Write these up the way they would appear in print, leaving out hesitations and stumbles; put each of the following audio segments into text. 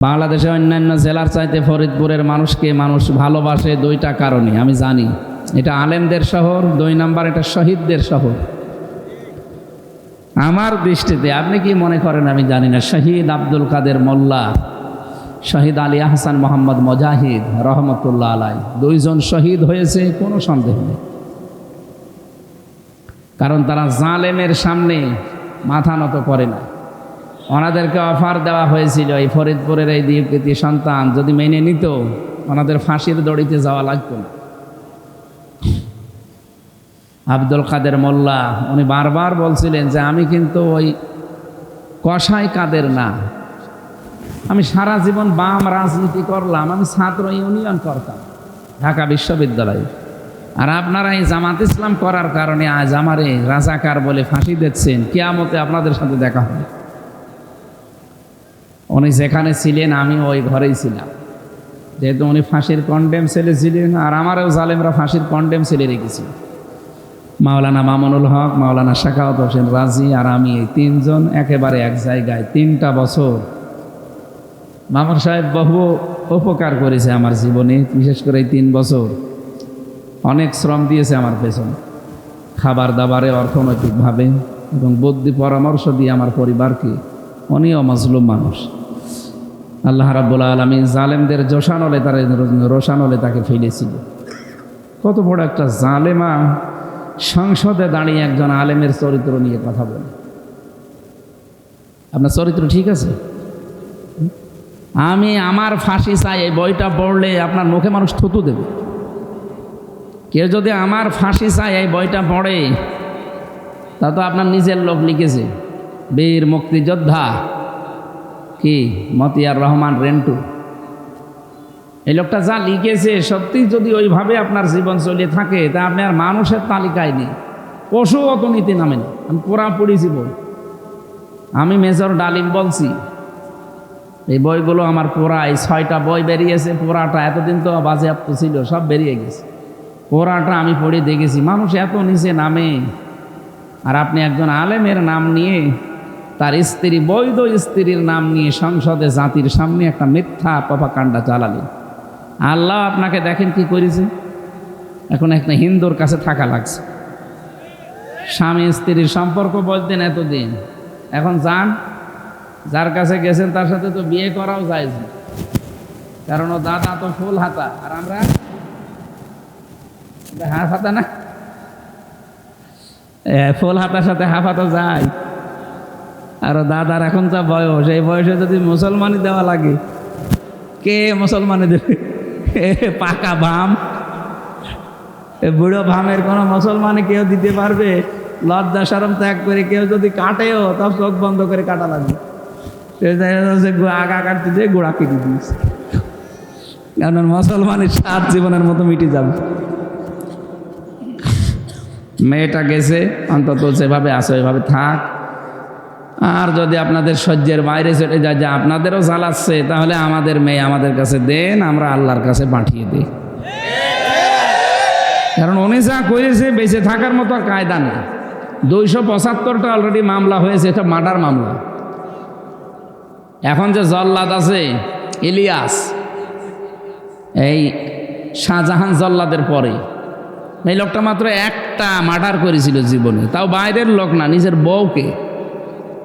বাংলাদেশে অন্যান্য জেলার চাইতে ফরিদপুরের মানুষকে মানুষ ভালোবাসে দুইটা কারণে আমি জানি। এটা আলেমদের শহর, 2 নাম্বার এটা শহীদদের শহর। আমার দৃষ্টিতে আপনি কি মনে করেন আমি জানি না, শহীদ আব্দুল কাদের মোল্লা, শহীদ আলী আহসান মোহাম্মদ মুজাহিদ রহমতুল্লাহ আলাই, 2 জন শহীদ হয়েছে, কোনো সন্দেহ নেই। কারণ তারা জালেমের সামনে মাথা নত করে না। ওনাদেরকে অফার দেওয়া হয়েছিল এই ফরিদপুরের এই দ্বীপকৃতি সন্তান যদি মেনে নিত ওনাদের ফাঁসির দড়িতে যাওয়া লাগতো না। আব্দুল কাদের মোল্লা উনি বারবার বলছিলেন যে আমি কিন্তু ওই কসাই কাদের না, আমি সারা জীবন বাম রাজনীতি করলাম, আমি ছাত্র ইউনিয়ন করতাম ঢাকা বিশ্ববিদ্যালয়ে, আর আপনারা এই জামাত ইসলাম করার কারণে আজ আমারে রাজাকার বলে ফাঁসি দিচ্ছেন, কিয়ামতে আপনাদের সাথে দেখা হবে। উনি যেখানে ছিলেন আমি ওই ঘরেই ছিলাম, যেহেতু উনি ফাঁসির কন্ডেম সেলে ছিলেন, আর আমারও জালেমরা ফাঁসির কন্ডেম সেলে রেখেছি। মাওলানা মামুনুল হক, মাওলানা শাখাওয়াত হোসেন রাজি আর আমি, এই 3 জন একেবারে এক জায়গায় 3টা বছর। মামুন সাহেব বহু উপকার করেছে আমার জীবনে, বিশেষ করে এই 3 বছর অনেক শ্রম দিয়েছে আমার পেছনে, খাবার দাবারে, অর্থনৈতিকভাবে এবং বুদ্ধি পরামর্শ দিয়ে আমার পরিবারকে। উনিও মজলুম মানুষ। আল্লাহ রাব্বুল আলামিন জালেমদের রোশানলে তাকে ফেলেছিল। কত বড় একটা জালেমা সংসদে দাঁড়িয়ে একজন আলেমের চরিত্র নিয়ে কথা বলে। আপনার চরিত্র ঠিক আছে? আমি আমার ফাঁসি চাই এই বইটা পড়লে আপনার মুখে মানুষ থুতু দেবে। কেউ যদি আমার ফাঁসি চাই এই বইটা পড়ে, তা তো আপনার নিজের লোক লিখেছে, বীর মুক্তিযোদ্ধা কি মতিয়ার রহমান রেন্টু, এই লোকটা যা লিখেছে সত্যি যদি ওইভাবে আপনার জীবন চলে থাকে তা আপনি আর মানুষের তালিকায় নেই, পশু অত নীতি নামেন। আমি পুরাপুরি জীবন, আমি মেজর ডালিম বলছি, এই বইগুলো আমার এই 6টা বই বেরিয়েছে। পোড়াটা এতদিন তো বাজেয়াপ্ত ছিল, সব বেরিয়ে গেছে। পোড়াটা আমি পড়ে দেখেছি, মানুষ এত নিচে নামে। আর আপনি একজন আলেমের নাম নিয়ে, তার স্ত্রী, বৈধ স্ত্রীর নাম নিয়ে সংসদে জাতির সামনে একটা মিথ্যা প্রপাগান্ডা চালালেন। আল্লাহ আপনাকে দেখেন কি করেছে, এখন একটা হিন্দুর কাছে থাকা লাগছে। স্বামী স্ত্রীর সম্পর্ক বলতেন এতদিন, এখন যান যার কাছে গেছেন তার সাথে তো বিয়ে করাও যায়, কারণ ও দাদা তো ফুল হাতা আর আমরা হাফ হাতা না। ফুল হাতার সাথে হাফ হাতা যায়, আর দাদার এখন যা বয়স, এই বয়সে যদি মুসলমানি দেওয়া লাগে, কে মুসলমানি দেবে? পাকা ভাম, বুড়ো ভামের কোনো মুসলমানি কেউ দিতে পারবে? লজ্জা শরম ত্যাগ করে কেউ যদি কাটেও তব চোখ বন্ধ করে কাটা লাগবে। আগা কাটতে দিয়ে গোড়া কেটে দিয়েছে, কারণ মুসলমানের 7 জীবনের মতো মিটে যাবে। মেয়েটা গেছে, অন্তত যেভাবে আছে ওইভাবে থাক। আর যদি আপনাদের সহ্যের বাইরে চলে যায় যে আপনাদেরও জ্বালাচ্ছে, তাহলে আমাদের মেয়ে আমাদের কাছে দেন, আমরা আল্লাহর কাছে পাঠিয়ে দিই। কারণ উনি যা করেছে বেঁচে থাকার মতো আর কায়দা নেই। 275টা অলরেডি মামলা হয়েছে, এটা মার্ডার মামলা। এখন যে জল্লাদ আছে ইলিয়াস, এই শাহজাহান জল্লাদের পরে এই লোকটা মাত্র একটা মার্ডার করেছিল জীবনে, তাও বাইরের লোক না, নিজের বউকে।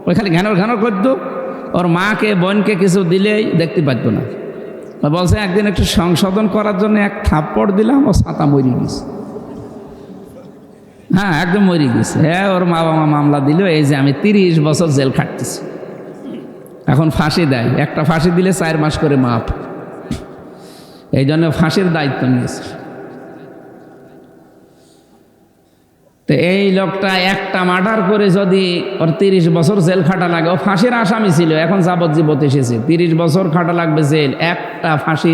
ওই খালি ঘ্যানর করতো, ওর মাকে বোনকে কিছু দিলেই দেখতে পারতো না। বলছে একদিন একটু সংশোধন করার জন্য 1 থাপ্পড় দিলাম, ও ছাতা মরে গেছে। হ্যাঁ, একদম মরে গেছে। হ্যাঁ, ওর মা বাবা মামলা দিল, এই যে আমি 30 বছর জেল খাটতেছি। এখন ফাঁসি দেয়, একটা ফাঁসি দিলে 4 মাস করে মাপ। এই জন্য ফাঁসির দায়িত্ব নিয়েছে। তো এই লোকটা একটা মার্ডার করে যদি ওর 30 বছর জেল খাটা লাগে, ও ফাঁসির আসামি ছিল, এখন যাবজ্জীবন এসেছে, 30 বছর খাটা লাগবে জেল একটা ফাঁসি,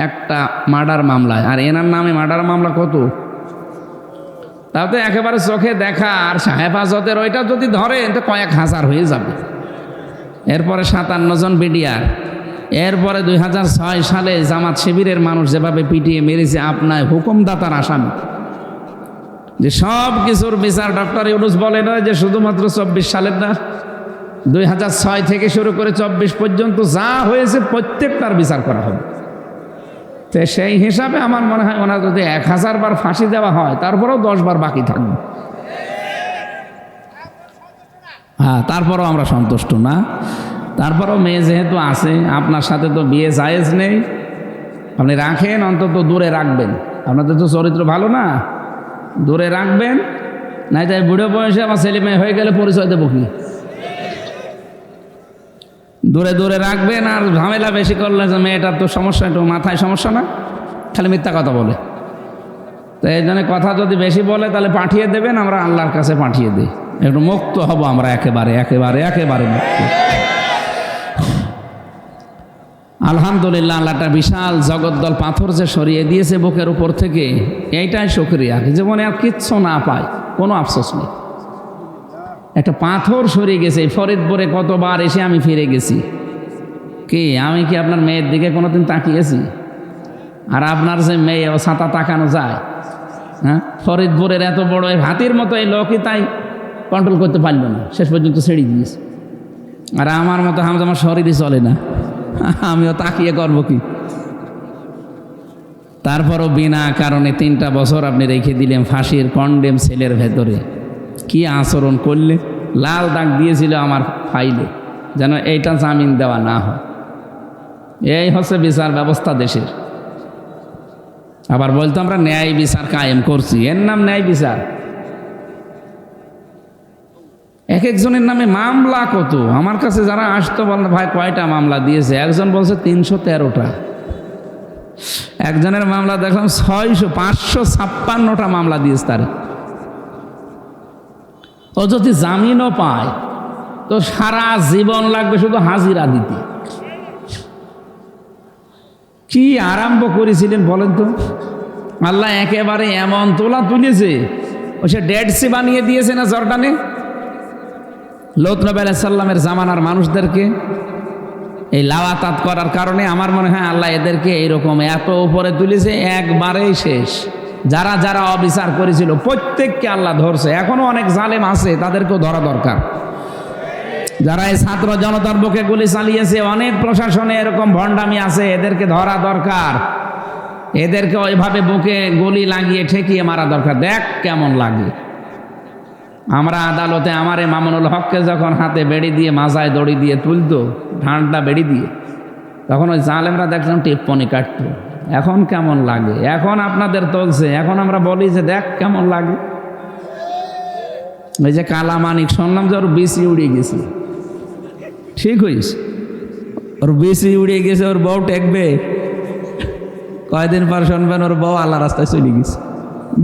একটা মার্ডার মামলায়। আর এনার নামে মার্ডার মামলা কত, তাও তো একেবারে চোখে দেখা। আর হেফাজতের ওইটা যদি ধরেন তো কয়েক হাজার হয়ে যাবে। এরপরে 57 জন বিডিআর, এরপরে 2006 সালে জামাত শিবিরের মানুষ যেভাবে পিটিয়ে মেরেছে আপনার হুকুমদাতার আসামি, যে সব কিছুর বিচার ডক্টর ইউনূস বলে না যে শুধুমাত্র 24 সালের না, 2006 থেকে শুরু করে 24 পর্যন্ত যা হয়েছে প্রত্যেকটার বিচার করা হবে। তো সেই হিসাবে আমার মনে হয় ওনার যদি 1000 বার ফাঁসি দেওয়া হয় তারপরেও 10 বার বাকি থাকবে। হ্যাঁ, তারপরেও আমরা সন্তুষ্ট না। তারপরেও মেয়ে যেহেতু আছে, আপনার সাথে তো বিয়ে জায়েজ নেই, আপনি রাখেন, অন্তত দূরে রাখবেন। আপনাদের তো চরিত্র ভালো না, দূরে রাখবেন। নাই তাই বুড়ো বয়সে আমার ছেলে মেয়ে হয়ে গেলে পরিচয় দেবো কি? দূরে দূরে রাখবেন। আর ঝামেলা বেশি করলে যে মেয়েটার তো সমস্যা, একটু মাথায় সমস্যা না, খালি মিথ্যা কথা বলে। তো এই জন্য কথা যদি বেশি বলে তাহলে পাঠিয়ে দেবেন, আমরা আল্লাহর কাছে পাঠিয়ে দিই, একটু মুক্ত হব আমরা, একেবারে একেবারে একেবারে মুক্ত। আলহামদুলিল্লাহ, আল্লাহটা বিশাল জগদ্দল পাথর যে সরিয়ে দিয়েছে বুকের উপর থেকে, এইটাই শুকরিয়া। জীবনে আর কিচ্ছু না পায় কোনো আফসোস নেই। একটা পাথর সরিয়ে গেছে। ফরিদপুরে কতবার এসে আমি ফিরে গেছি। কি আমি কি আপনার মেয়ের দিকে কোনোদিন তাকিয়েছি? আর আপনার যে মেয়ে, ও ছাতা তাকানো যায়? হ্যাঁ, ফরিদপুরের এত বড় হাতির মতো এই লোকই তাই কন্ট্রোল করতে পারল না, শেষ পর্যন্ত ছেড়ে দিয়েছে। আর আমার মতো আমার শরীরই চলে না, আমিও তাকিয়ে করব কি? তারপরও বিনা কারণে 3টা বছর আপনি রেখে দিলেন ফাঁসির কন্ডেম সেলের ভেতরে। কি আচরণ করলে! লাল দাগ দিয়েছিল আমার ফাইলে, যেন এইটা জামিন দেওয়া না হয়। এই হচ্ছে বিচার ব্যবস্থা দেশের। আবার বলতো আমরা ন্যায় বিচার কায়েম করছি, এর নাম ন্যায় বিচার? এক একজনের নামে মামলা কত! আমার কাছে যারা আসতো বলতো ভাই কয়টা মামলা দিয়েছে, একজন বলছে 313টা, একজনের মামলা দেখলাম 556টা মামলা দিয়েছে তার। ও যদি জামিনও পায় তো সারা জীবন লাগবে শুধু হাজিরা দিতে। কি আরম্ভ করেছিলেন বলেন তো? আল্লাহ একেবারে এমন তোলা তুলেছে, ও সে ডেড সি বানিয়ে দিয়েছে না জর্ডানে, লূত নবী আলাইহিস সালামের জামানার মানুষদেরকে এই লাওয়াতাত করার কারণে। আমার মনে হয় আল্লাহ এদেরকে এইরকম এত উপরে তুলেছে, একবারেই শেষ। যারা যারা অবিচার করেছিল প্রত্যেককে আল্লাহ ধরছে। এখনো অনেক জালেম আছে, তাদেরকেও ধরা দরকার। যারা এই ছাত্র জনতার বুকে গুলি চালিয়েছে, অনেক প্রশাসনে এরকম ভণ্ডামি আছে, এদেরকে ধরা দরকার। এদেরকে ওইভাবে বুকে গুলি লাগিয়ে ঠেকিয়ে মারা দরকার। দেখ কেমন লাগে। আমরা আদালতে আমারে মামুনুল হককে যখন হাতে বেড়ি দিয়ে মাজায় দড়ি দিয়ে তুলতো, ঢাঁড়টা বেড়ি দিয়ে, তখন ওই জালেমরা দেখলাম টিপ্পনি কাটতো। এখন কেমন লাগে? এখন আপনাদের তুলছে, এখন আমরা বলি যে দেখ কেমন লাগে। ওই যে কালামানিক শুনলাম যে ওর বিসি উড়িয়ে গেছে। ঠিক হয়েছে, ওর বিসি উড়িয়ে গেছে, ওর বউ টেকবে। কয়দিন পর শুনবেন ওর বউ আল্লাহ রাস্তায় চলে গেছে।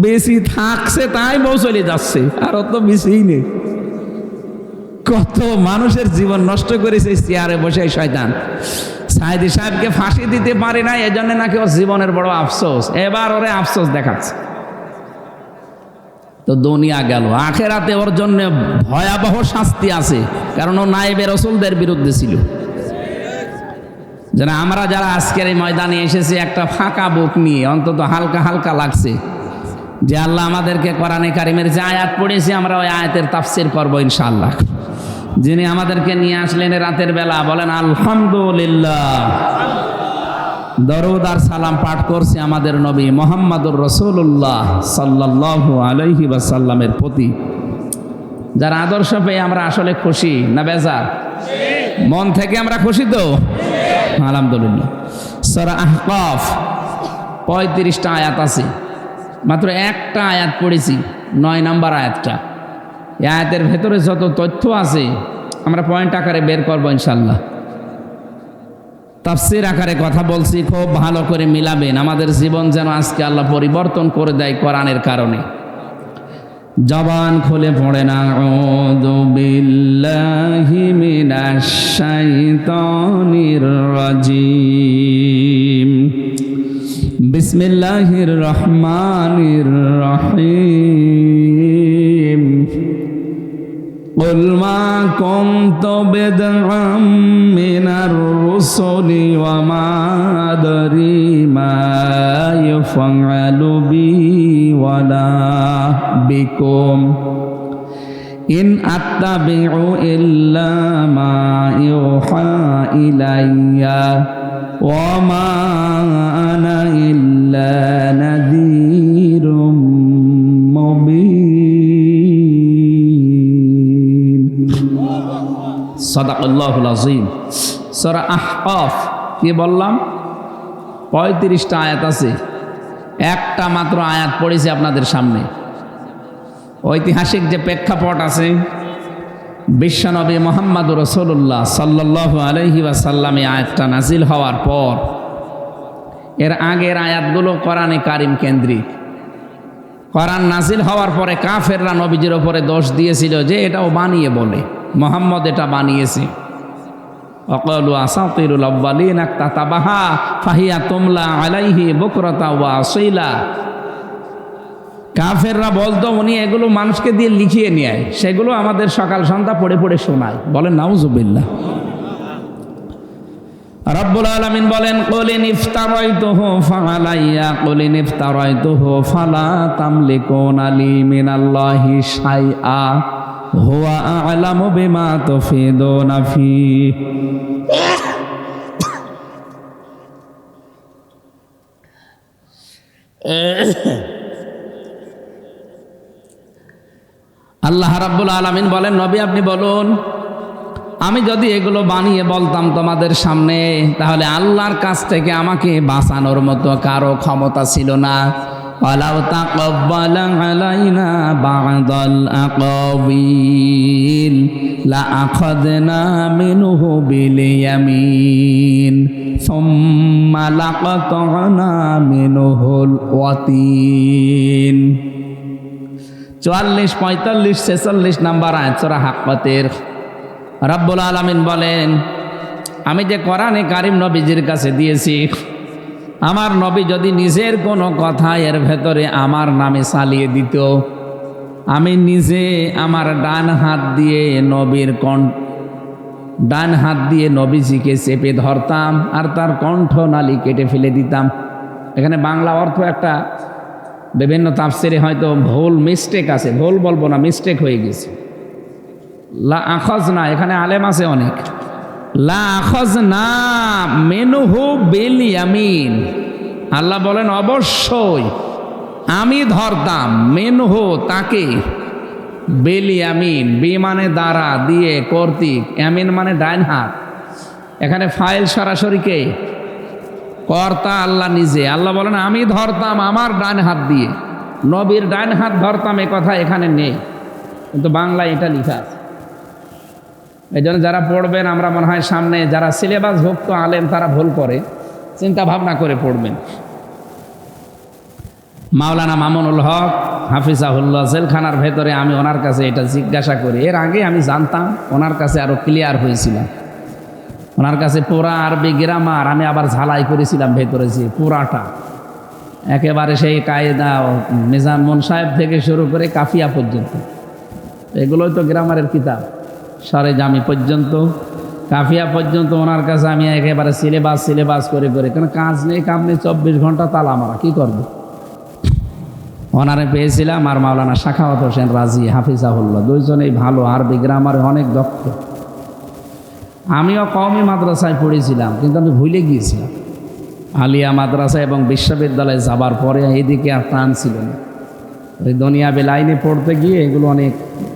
বেশি থাকছে তাই বউ চলে যাচ্ছে, আর অত বেশিই নেই। কত মানুষের জীবন নষ্ট করেছে চেয়ারে বসে শয়তান। সাইদি সাহেবকে ফাঁসি দিতে পারে না, এজন্য নাকি ওর জীবনের বড় আফসোস। এবার ওরে আফসোস দেখাচ্ছে। তো দুনিয়া গেল, আখেরাতে ওর জন্য ভয়াবহ শাস্তি আছে, কারণ ও নায়েবে রাসূলদের বিরুদ্ধে ছিল। যেন আমরা যারা আজকের এই ময়দানে এসেছি একটা ফাঁকা বুক নিয়ে, অন্তত হালকা হালকা লাগছে যে আল্লাহ আমাদেরকে কোরআনে কারিমের যে আয়াত পড়েছি আমরা ওই আয়াতের তাফসীর করব ইনশাআল্লাহ। যিনি আমাদেরকে নিয়ে আসলেন রাতের বেলা, বলেন আলহামদুলিল্লাহ। দরুদ আর সালাম পাঠ করছি আমাদের নবী মুহাম্মদুর রাসূলুল্লাহ সাল্লাল্লাহু আলাইহি ওয়াসাল্লামের প্রতি, যার আদর্শ পেয়ে আমরা আসলে খুশি না বেজার? মন থেকে আমরা খুশি তো? আলহামদুলিল্লাহ। সূরা আহকাফ 35টা আয়াত আছে, মাত্র একটা আয়াত পড়েছি, 9 নম্বর আয়াতটা। এই আয়াতের ভেতরে যত তথ্য আছে আমরা পয়েন্ট আকারে বের করবো ইনশাল্লাহ। তাফসীর আকারে কথা বলছি, খুব ভালো করে মিলাবেন। আমাদের জীবন যেন আজকে আল্লাহ পরিবর্তন করে দেয় কোরআনের কারণে। জবান খুলে পড়েন আউযু বিল্লাহি মিনাশ শাইতানির রাজিম, বিসমিল্লাহির রহমানির রহিম। قل ما كنت بدعا من الرسل وما أدري ما يفعل بي ولا بكم ইন আত্তাবিউ ইল্লা মা ইউহা ইলাইয়া ওয়া মা আনা ইল্লা নাযীরুম মুবিন। সাদাকাল্লাহুল আযীম। সূরা আহকাফ কি বললাম 35টা আয়াত আছে, একটা মাত্র আয়াত পড়েছি আপনাদের সামনে। ঐতিহাসিক যে প্রেক্ষাপট আছে, বিশ্বনবী মুহাম্মদুর রাসূলুল্লাহ সাল্লাল্লাহু আলাইহি ওয়াসাল্লাম এই আয়াতটা নাজিল হওয়ার পর এর আগের আয়াতগুলো কোরআনে কারিম কেন্দ্রিক। কোরআন নাজিল হওয়ার পরে কাফেররা নবীজির উপরে দোষ দিয়েছিল যে এটাও বানিয়ে বলে, মুহাম্মদ এটা বানিয়েছে। ওয়াকালু আসাতিরুল আউয়ালিন ইকতাতাবাহা ফাহিয়া তুমলা আলাইহি বুকরাতা ওয়া আসীলা। কাফেররা বলতো উনি এগুলো মানুষকে দিয়ে লিখিয়ে নিয়ে আয়, সেগুলো আমাদের সকাল সন্ধ্যা পড়ে পড়ে শোনায়। বলেন নাউজুবিল্লাহ। রব্বুল আলামিন বলেন কুল ইন ইফতারাইতুহু ফাআলাইয়া কুল ইন ইফতারাইতুহু ফালা তামলিকুনা লি মিনাল্লাহি শাইআ হুয়া আ'লামু বিমা তুফিদুনা ফীহ। আল্লাহ রাব্বুল আলামিন বলেন নবী আপনি বলুন, আমি যদি এগুলো বানিয়ে বলতাম তোমাদের সামনে, তাহলে আল্লাহর কাছ থেকে আমাকে বাঁচানোর মতো কারো ক্ষমতা ছিল না। ওয়ালাউ তাকাব্বালা আলাইনা বা'দাল আকাবিল লা আখাযনা মিনহু বিল ইয়ামিন সুম্মা লাকাতানা মিনহুল ওয়াতিন। 44, 45, 46 নাম্বার আয়াত সূরা হাক্কাতের। রব্বুল আলামিন বলেন আমি যে কোরআনে কারিম নবীজির কাছে দিয়েছি, আমার নবী যদি নিজের কোনো কথা এর ভেতরে আমার নামে চালিয়ে দিত, আমি নিজে আমার ডান হাত দিয়ে নবীজিকে চেপে ধরতাম আর তার কণ্ঠনালী কেটে ফেলে দিতাম। এখানে বাংলা অর্থ একটা বিভিন্ন তাফসিরে হয়তো ভুল মিস্টেক আছে, ভুল বলবো না, মিস্টেক হয়ে গেছে। লা আখাযনা, এখানে আলেম আছে অনেক। লা আখাযনা মিনহু বিল ইয়ামিন, আল্লাহ বলেন অবশ্যই আমি ধরতাম মিনহু তাকে, বিল ইয়ামিন বি মানে দ্বারা, দিয়ে কর্তৃক, ইয়ামিন মানে ডাইন হাত। এখানে ফাইল সরাসরি কে? কর্তা আল্লাহ নিজে। আল্লাহ বলেন আমি ধরতাম আমার ডান হাত দিয়ে, নবীর ডান হাত ধরতাম, এ কথা এখানে নেই, কিন্তু বাংলায় এটা লেখা আছে। এই জন্য যারা পড়বেন, আমরা মনে হয় সামনে যারা সিলেবাসভুক্ত আলেম তারা ভুল করে, চিন্তা ভাবনা করে পড়বেন। মাওলানা মামুনুল হক হাফিজাহুল্লাহ জেলখানার ভেতরে আমি ওনার কাছে এটা জিজ্ঞাসা করি, এর আগে আমি জানতাম, ওনার কাছে আরও ক্লিয়ার হয়েছিলাম। ওনার কাছে পুরা আরবি গ্রামার আমি আবার ঝালাই করেছিলাম ভেতরে, যে পুরাটা একেবারে সেই কায়দা নিজামুন সাহেব থেকে শুরু করে কাফিয়া পর্যন্ত, এগুলোই তো গ্রামারের কিতাব, সরে জামি পর্যন্ত, কাফিয়া পর্যন্ত ওনার কাছে আমি একেবারে সিলেবাস করে করে, কেন কাজ নেই কাম নেই, 24 ঘন্টা তালা মারা, কী করবো। ওনারে পেয়েছিলাম আর মাওলানা সাখাওয়াত হোসেন রাজি হাফিজাহুল্লাহ, দুইজনেই ভালো, আরবি গ্রামারে অনেক দক্ষ। আমিও কওমি মাদ্রাসায় পড়েছিলাম, কিন্তু আমি ভুলে গিয়েছিলাম। আলিয়া মাদ্রাসা এবং বিশ্ববিদ্যালয়ে যাবার পরে এদিকে আর টান ছিল না, ওই দুনিয়াবি লাইনে পড়তে গিয়ে এগুলো অনেক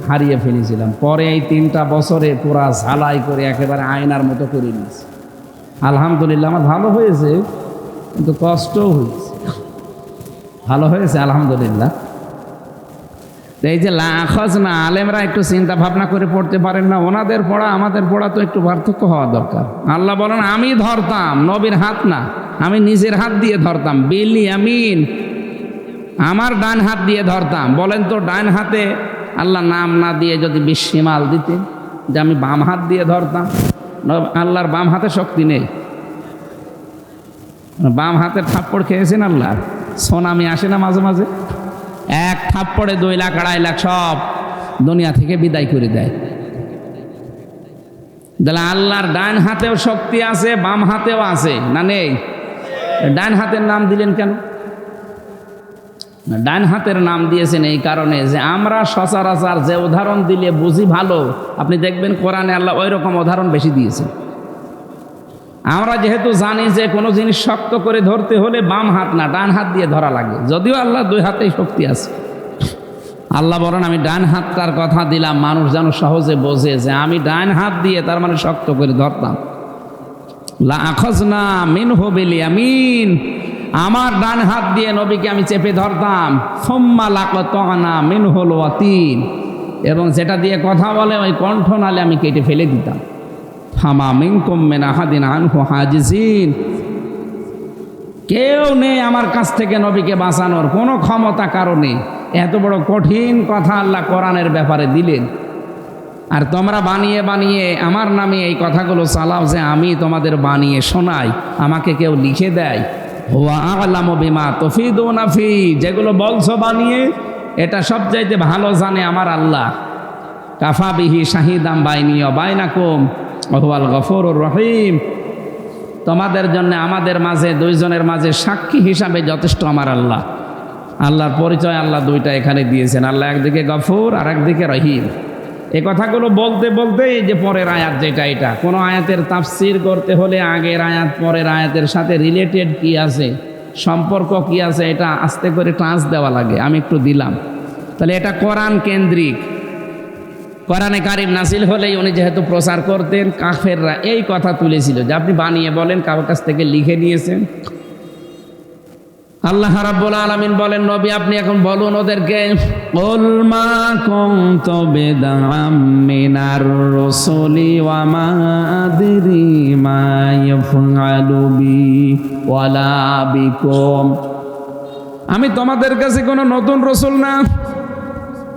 হারিয়ে ফেলেছিলাম। পরে এই 3টা বছরে পুরা ঝালাই করে একেবারে আয়নার মতো করে নিয়েছি। আলহামদুলিল্লাহ আমার ভালো হয়েছে, কিন্তু কষ্টও হয়েছে। ভালো হয়েছে আলহামদুলিল্লাহ। এই যে লা আখাযনা, আলেমরা একটু চিন্তা ভাবনা করে পড়তে পারেন না? ওনাদের পড়া আমাদের পড়া তো একটু পার্থক্য হওয়া দরকার। আল্লাহ বলেন আমি ধরতাম, নবীর হাত না, আমি নিজের হাত দিয়ে ধরতাম, বিল ইয়ামিন, আমার ডান হাত দিয়ে ধরতাম। বলেন তো ডান হাতে আল্লাহ নাম না দিয়ে যদি বিশিমাল দিতে, যে আমি বাম হাত দিয়ে ধরতাম, আল্লাহর বাম হাতে শক্তি নেই। বাম হাতে থাপ্পড় খেয়েছেন আল্লাহ, সোনামি আসে না মাঝে মাঝে, এক থাপ্পড়ে 2 লাখ 2.5 লাখ সব দুনিয়া থেকে বিদায় করে দেয়। তাহলে আল্লাহর ডান হাতেও শক্তি আছে, বাম হাতেও আছে, না নেই? ডান হাতের নাম দিলেন কেন? ডান হাতের নাম দিয়েছেন এই কারণে যে আমরা সচরাচর যে উদাহরণ দিলে বুঝি ভালো, আপনি দেখবেন কোরআনে আল্লাহ ওই রকম উদাহরণ বেশি দিয়েছেন। আমরা যেহেতু জানি যে কোনো জিনিস শক্ত করে ধরতে হলে বাম হাত না ডান হাত দিয়ে ধরা লাগে, যদিও আল্লাহ দুই হাতেই শক্তি আছে। আল্লাহ বলেন আমি ডান হাতটার কথা দিলাম, মানুষ যেন সহজে বোঝে যে আমি ডান হাত দিয়ে তার মানে শক্ত করে ধরতাম। লা আখাযনা মিনহু বিল ইয়ামিন, আমার ডান হাত দিয়ে নবীকে আমি চেপে ধরতাম। সুম্মা লাকাতানা মিনহুল ওয়াতিন, এবং যেটা দিয়ে কথা বলে ওই কণ্ঠনালে আমি কেটে ফেলে দিতাম। ফামা মিনকুম মিন আহাদিন আনহু হাজিজিন, কেউ নেই আমার কাছ থেকে নবীকে বাঁচানোর কোনো ক্ষমতা কারণে। এত বড় কঠিন কথা আল্লাহ কোরআনের ব্যাপারে দিলেন, আর তোমরা বানিয়ে বানিয়ে আমার নামে এই কথাগুলো চালাও যে আমি তোমাদের বানিয়ে শোনাই, আমাকে কেউ লিখে দেয়। হুয়া আ'লামু বিমা তুফিদুনা ফি, যেগুলো বলছো বানিয়ে এটা সবচাইতে ভালো জানে আমার আল্লাহ। কাফা বিহি শাহিদাম বাইনি ওয়া বাইনাকুম ওয়া হুয়াল গফুরুর রহিম, তোমাদের জন্য আমাদের মাঝে দুইজনের মাঝে সাক্ষী হিসাবে যথেষ্ট আমার আল্লাহ। আল্লাহর পরিচয় আল্লাহ দুইটা এখানে দিয়েছেন, আল্লাহ একদিকে গফুর আর একদিকে রহিম। এই কথাগুলো বলতে বলতে এই যে পরের আয়াত যেটা, এটা কোনো আয়াতের তাফসির করতে হলে আগের আয়াত পরের আয়াতের সাথে রিলেটেড কি আছে, সম্পর্ক কি আছে, এটা আস্তে করে টাচ দেওয়া লাগে। আমি একটু দিলাম, তাহলে এটা কোরআন কেন্দ্রিক। কোরআনে কারিম নাসিল হলেই উনি যেহেতু প্রচার করতেন, কাফেররা এই কথা তুলেছিল যে আপনি বানিয়ে বলেন, কারোর কাছ থেকে লিখে নিয়েছেন। আল্লাহ রাব্বুল আলামিন বলেন নবী আপনি এখন বলুন ওদেরকে, কুল মা কুনতু বিদআম মিনার রাসূলি ওয়া মা আদরি মা ইয়াফআলু বি ওয়ালা বিকুম, আমি তোমাদের কাছে কোনো নতুন রাসূল না,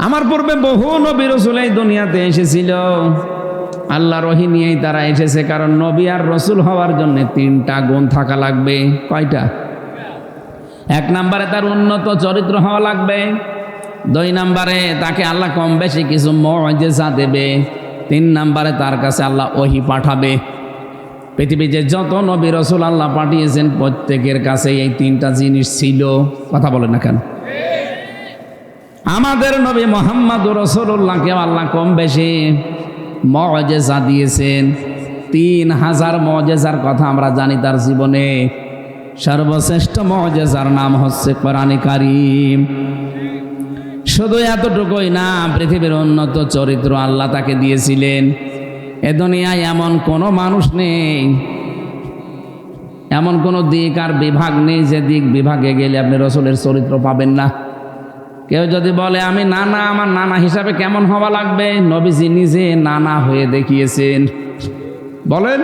আমার পূর্বে বহু নবী রাসূল এই দুনিয়াতে এসেছিল, আল্লাহর ওহী নিয়েই তারা এসেছে। কারণ নবী আর রাসূল হওয়ার জন্য তিনটা গুণ থাকা লাগবে। কয়টা? এক নম্বরে তার উন্নত চরিত্র হওয়া লাগবে, দুই নম্বরে তাকে আল্লাহ কম বেশি কিছু মুজিজা দেবে, তিন নম্বরে তার কাছে আল্লাহ ওহী পাঠাবে। পৃথিবীতে যত নবী রাসূল আল্লাহ পাঠিয়েছেন প্রত্যেকের কাছে এই তিনটা জিনিস ছিল। কথা বলেন না কেন? আমাদের নবী মুহাম্মদুর রাসূলুল্লাহকে আল্লাহ কম বেশি মুজিজা দিয়েছেন। 3000 মুজিজার কথা আমরা জানি তার জীবনে। সর্বশ্রেষ্ঠ মুজিজার নাম হচ্ছে কোরআনে কারীম। শুধু এতটুকুই না, পৃথিবীর উন্নত চরিত্র আল্লাহ তাকে দিয়েছিলেন। এ দুনিয়ায় এমন কোনো মানুষ নেই, এমন কোনো দিক আর বিভাগ নেই যে দিক বিভাগে গেলে আপনি রাসূলের চরিত্র পাবেন না। কেউ যদি বলে আমি নানা, আমার নানা হিসাবে কেমন হওয়া লাগবে, নবীজি নিজে নানা হয়ে দেখিয়েছেন। বলেন,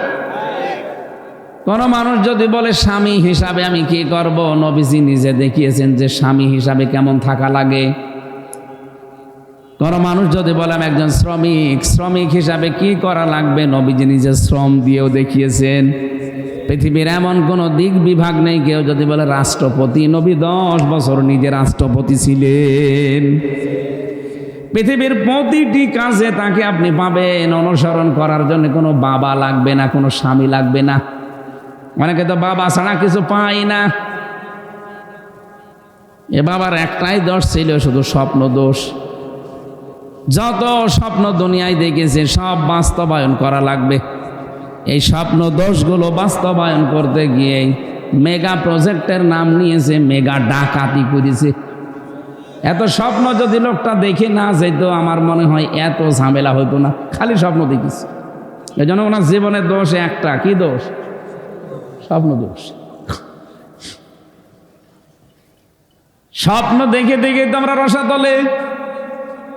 কোন মানুষ যদি বলে স্বামী হিসাবে আমি কি করব, নবীজি নিজে দেখিয়েছেন যে স্বামী হিসাবে কেমন থাকা লাগে। কোন মানুষ যদি বলে আমি একজন শ্রমিক, শ্রমিক হিসাবে কি করা লাগবে, নবীজি নিজে শ্রম দিয়েও দেখিয়েছেন। পৃথিবীর এমন কোনো দিক বিভাগ নেই। কেউ যদি বলে রাষ্ট্রপতি, নবী 10 বছর নিজে রাষ্ট্রপতি ছিলেন। পৃথিবীর প্রতিটি কাজে তাকে আপনি পাবেন। অনুসরণ করার জন্য কোনো বাবা লাগবে না, কোনো স্বামী লাগবে না। অনেকে তো বাবা ছাড়া কিছু পাই না। এ বাবার একটাই দোষ ছিল, শুধু স্বপ্ন দোষ। যত স্বপ্ন দুনিয়ায় দেখেছে সব বাস্তবায়ন করা লাগবে। এই স্বপ্ন দোষগুলো বাস্তবায়ন করতে গিয়ে মেগা প্রজেক্টের নাম নিয়েছে, মেগা ডাকাতি করেছে। এত স্বপ্ন যদি লোকটা দেখে না যেত, আমার মনে হয় এত ঝামেলা হতো না। খালি স্বপ্ন দেখিস, এই জন্য ওনার জীবনের দোষ একটা। কি দোষ? স্বপ্ন দোষ। স্বপ্ন দেখে দেখে তো আমরা রসাতলে।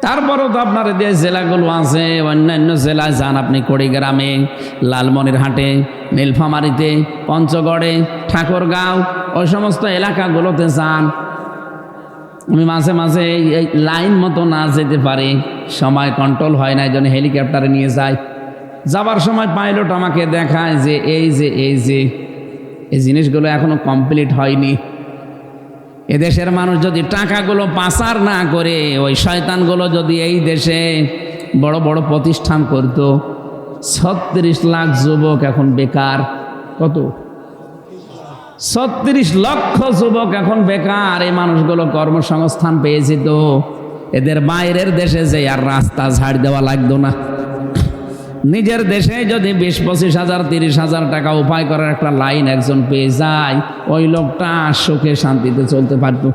তারপরও তো আপনার যে জেলাগুলো আছে, অন্যান্য জেলায় যান আপনি, কুড়িগ্রামে, লালমনিরহাটে, নীলফামারীতে, পঞ্চগড়ে, ঠাকুরগাঁও, ওই সমস্ত এলাকাগুলোতে যান। আমি মাঝে মাঝে এই লাইন মতো না যেতে পারি, সময় কন্ট্রোল হয় না, এই জন্য হেলিকপ্টারে নিয়ে যায়। যাবার সময় পাইলট আমাকে দেখায় যে এই জিনিসগুলো এখনো কমপ্লিট হয়নি। এদেশের মানুষ যদি টাকাগুলো পাচার না করে, ওই শয়তানগুলো যদি এই দেশে বড় বড় প্রতিষ্ঠান করত, 36 লাখ যুবক এখন বেকার। কত? 36 লক্ষ যুবক এখন বেকার। এই মানুষগুলো কর্মসংস্থান পেয়েছে তো এদের বাইরের দেশে যে আর রাস্তা ঝাড় দেওয়া লাগতো না। নিজের দেশে যদি 20-25 হাজার 30 হাজার টাকা উপায় করার একটা লাইন একজন পেয়ে যায়, ওই লোকটা সুখে শান্তিতে চলতে পারতো।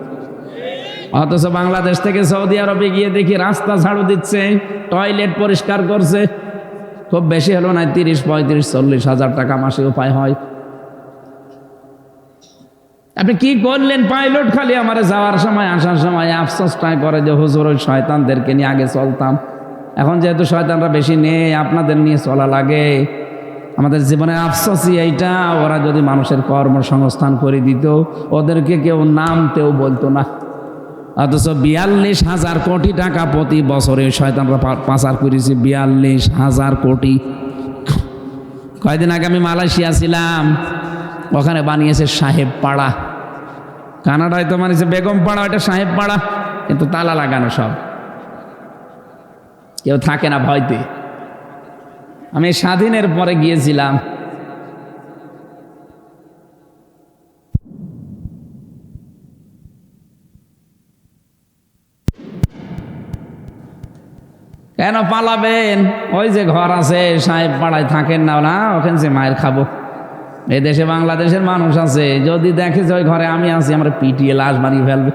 অথচ বাংলাদেশ থেকে সৌদি আরবে গিয়ে দেখি রাস্তা ঝাড়ু দিচ্ছে, টয়লেট পরিষ্কার করছে, খুব বেশি হলো না 30-35-40 হাজার টাকা মাসে উপায় হয়। আপনি কি করলেন? পাইলট খালি আমার যাওয়ার সময় আসার সময় আফসোসটাই করে যে হুজুর ওই শয়তানদেরকে নিয়ে আগে চলতাম, এখন যেহেতু শয়তানরা বেশি নেই আপনাদের নিয়ে চলা লাগে। আমাদের জীবনে আফসোসই এইটা, ওরা যদি মানুষের কর্মসংস্থান করে দিত, ওদেরকে কেউ নামতেও বলতো না। অথচ 42,000 কোটি টাকা প্রতি বছরে শয়তানরা পাচার করেছে। 42,000 কোটি। কয়েকদিন আগে আমি মালয়েশিয়া ছিলাম, ওখানে বানিয়েছে সাহেব পাড়া। কানাডায় তো বানিয়েছে বেগম পাড়া, ওইটা সাহেব পাড়া, কিন্তু তালা লাগানো, সব কেউ থাকে না ভয়তে। আমি স্বাধীনের পরে গিয়েছিলাম, কেন পালাবেন? ওই যে ঘর আছে সাহেব পাড়ায়, থাকেন না? না, ওখানে যে মায়ের খাবো। এই দেশে বাংলাদেশের মানুষ আছে, যদি দেখে যে ওই ঘরে আমি আছি, আমরা পিটিয়ে লাশ বানিয়ে ফেলবে।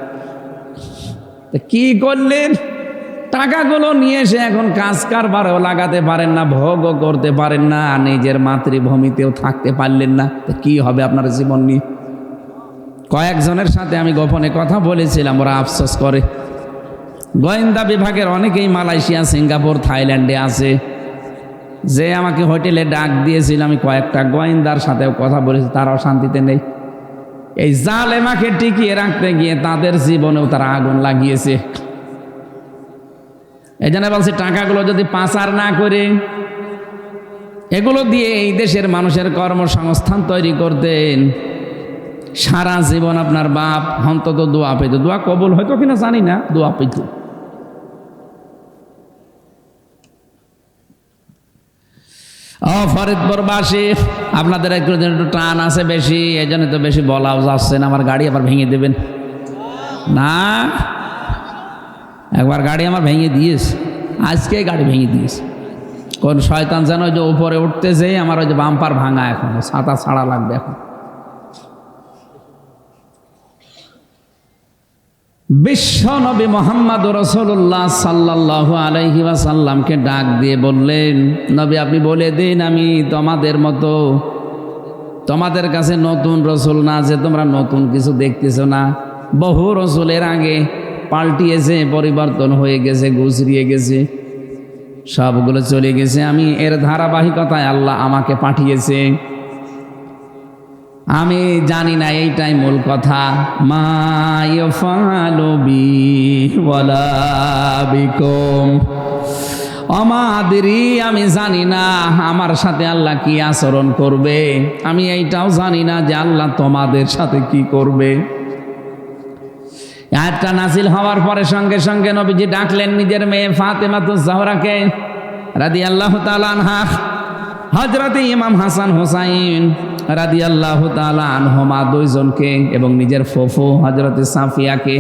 কি করলেন? টাকাগুলো নিয়ে এসে এখন কাজ কারবারেও লাগাতে পারেন না, ভোগও করতে পারেন না, নিজের মাতৃভূমিতেও থাকতে পারলেন না। কি হবে আপনার জীবন নিয়ে? কয়েকজনের সাথে আমি গোপনে কথা বলেছিলাম, ওরা আফসোস করে। গোয়েন্দা বিভাগের অনেকেই মালয়েশিয়া, সিঙ্গাপুর, থাইল্যান্ডে আছে। যে আমাকে হোটেলে ডাক দিয়েছিল, আমি কয়েকটা গোয়েন্দার সাথেও কথা বলেছি, তারাও শান্তিতে নেই। এই জালেমাকে টিকিয়ে রাখতে গিয়ে তাদের জীবনেও তারা আগুন লাগিয়েছে। এই জন্য বলছি, টাকাগুলো যদি পাচার না করে এগুলো দিয়ে এই দেশের মানুষের কর্মসংস্থান তৈরি করতেন, সারা জীবন আপনার বাপ অন্তত দোয়া পেত। দোয়া কবুল হয়তো কিনা জানি না, দোয়া পেত। ফরিদপুরবাসী, আপনাদের একটু টান আছে বেশি, এই জন্য তো বেশি বলাও যাচ্ছে না। আমার গাড়ি আবার ভেঙে দেবেন না? একবার গাড়ি আমার ভেঙে দিয়েছে, আজকে গাড়ি ভেঙে দিয়েছে। কোন শয়তান যেন ওই যে উপরে উঠতেছে, আমার ওই যে বাম্পার ভাঙা, এখন ছাতা ছাড়া লাগবে। এখন বিশ্ব নবী মুহাম্মদ রাসূলুল্লাহ সাল্লাল্লাহু আলাইহি ওয়াসাল্লামকে ডাক দিয়ে বললেন, নবী আপনি বলে দিন, আমি তোমাদের মতো, তোমাদের কাছে নতুন রসুল না যে তোমরা নতুন কিছু দেখতেছো না। বহু রসুলের আগে পাল্টিয়েছে, পরিবর্তন হয়ে গেছে, গুজরিয়ে গেছে, সবগুলো চলে গেছে। আমি এর ধারাবাহিকতায় আল্লাহ আমাকে পাঠিয়েছে। আমি জানি না, এইটাই মূল কথা। মা ইয়াফালু বি ওয়ালা বিকুম আমাদেরই, আমি জানি না আমার সাথে আল্লাহ কি আচরণ করবে। আমি এইটাও জানি না যে আল্লাহ তোমাদের সাথে কি করবে। আয়াতটা নাযিল হওয়ার পরে সঙ্গে সঙ্গে নবীজি ডাকলেন নিজের মেয়ে ফাতেমাতুজ জাহরাকে রাদিয়াল্লাহু তাআলা আনহা, হযরত ইমাম হাসান হোসাইন রাদিয়াল্লাহু তাআলা আনহুমা দুইজনকে, এবং নিজের ফুফু হযরত সাফিয়াকে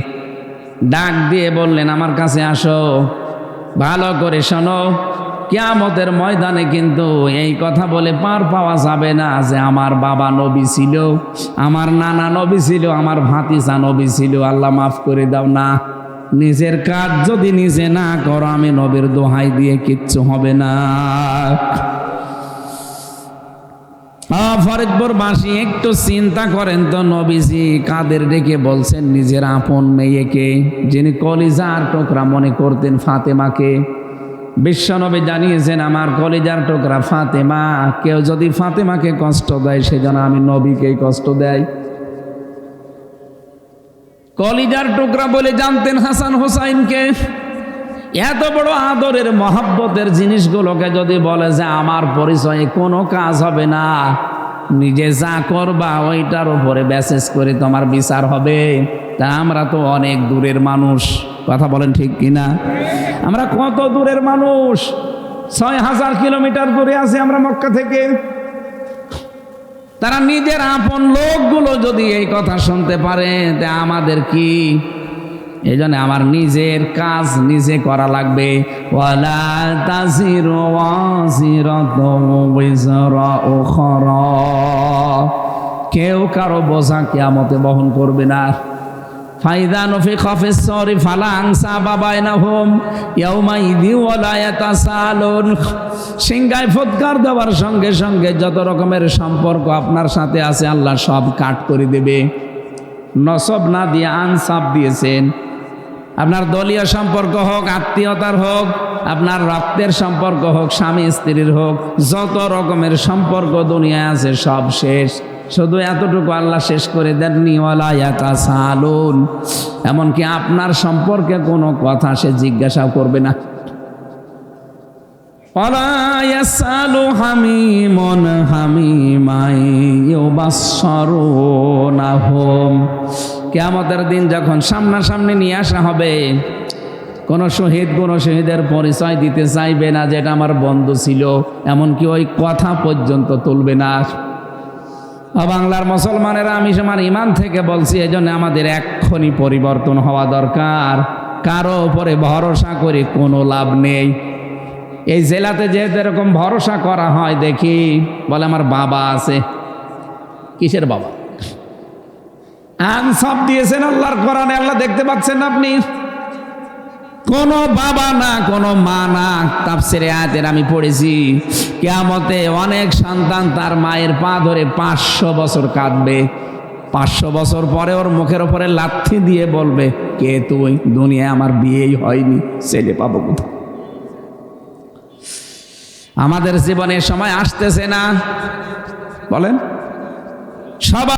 ডাক দিয়ে বললেন, আমার কাছে আসো, ভালো করে শোনো। কিয়ামতের ময়দানে কিন্তু এই কথা বলে পার পাওয়া যাবে না যে আমার বাবা নবী ছিল, আমার নানা নবী ছিল, আমার ভাতিজা নবী ছিল, আল্লাহ মাফ করে দাও। না, নিজের কাজ যদি নিজে না করো, আমি নবীর দোহাই দিয়ে কিচ্ছু হবে না। ফরিদপুরবাসী একটু চিন্তা করেন তো, নবীজি কাদের ডেকে বলছেন নিজের আপন মেয়েকে, যিনি কলিজার টুকরা মনে করতেন ফাতেমাকে। বিশ্বনবী জানিয়েছেন, আমার কলিজার টুকরা ফাতেমা, কেউ যদি ফাতেমাকে কষ্ট দেয় সেজন্য আমি নবীকেই কষ্ট দেয়। কলিজার টুকরা বলে জানতেন হাসান হোসাইনকে। এত বড় আদরের মহব্বতের জিনিসগুলোকে যদি বলে যে আমার পরিচয়ে কোনো কাজ হবে না, নিজে যা করবা ওইটার উপরে বেসেস করে তোমার বিচার হবে, তা আমরা তো অনেক দূরের মানুষ। কথা বলেন ঠিক কিনা? আমরা কত দূরের মানুষ, 6000 কিলোমিটার দূরে আছি আমরা মক্কা থেকে। তারা নিজের আপন লোকগুলো যদি এই কথা শুনতে পারে তা আমাদের কি? এই জন্য আমার নিজের কাজ নিজে করা লাগবে। ওয়ালা তাজিরু ওয়াজিরাতুন বিজরা উখরা, কেউ কারো বোঝা কিয়ামতে বহন করবে না। ফাইদা নফিখা ফিস সূরি ফালা আনসাবা বাইনাহুম ইয়াউমাইযি ওয়ালা ইয়াতাসালুন, সিংহায় ফুৎকার দেওয়ার সঙ্গে সঙ্গে যত রকমের সম্পর্ক আপনার সাথে আছে আল্লাহ সব কাট করে দেবে। নসব না দিয়ে আনসাব দিয়েছেন। আপনার দলীয় সম্পর্ক হোক, আত্মীয়তার হোক, আপনার রক্তের সম্পর্ক হোক, স্বামী স্ত্রীর হোক, যত রকমের সম্পর্ক দুনিয়ায় আছে সব শেষ। শুধু এতটুকু আল্লাহ শেষ করে দেননি, ওয়ালা ইয়াতাসালুন, এমনকি আপনার সম্পর্কে কোনো কথা সে জিজ্ঞাসা করবে না। ওয়ালা ইয়াসালু হামিমুন হামিমাই ইউবাসসারুনাহুম, কিয়ামতের দিন যখন সামনাসামনি নিয়ে আসা হবে, কোনো শহীদের পরিচয় দিতে চাইবে না যেটা আমার বন্ধু ছিল, এমনকি ওই কথা পর্যন্ত তুলবে না। বাংলার মুসলমানেরা, আমি আমার ইমান থেকে বলছি, এই জন্য আমাদের এক্ষুনি পরিবর্তন হওয়া দরকার। কারো উপরে ভরসা করে কোনো লাভ নেই। এই জেলাতে যেহেতু এরকম ভরসা করা হয়, দেখি বলে আমার বাবা আছে। কিসের বাবা? আনসাব দিয়েছেন আল্লাহর কোরআনে, আল্লাহ দেখতে পাচ্ছেন আপনি? কোনো বাবা না, কোনো মা না। তাফসীরে আয়াতের আমি পড়েছি, কিয়ামতে অনেক সন্তান তার মায়ের পা ধরে 500 বছর কাঁদবে। 500 বছর পরে ওর মুখের উপরে লাথি দিয়ে বলবে, কে তুই? দুনিয়ায় আমার বিয়েই হয়নি, ছেলে পাবো কোথায়? আমাদের জীবনের সময় আসতেছে না? বলেন সবাই।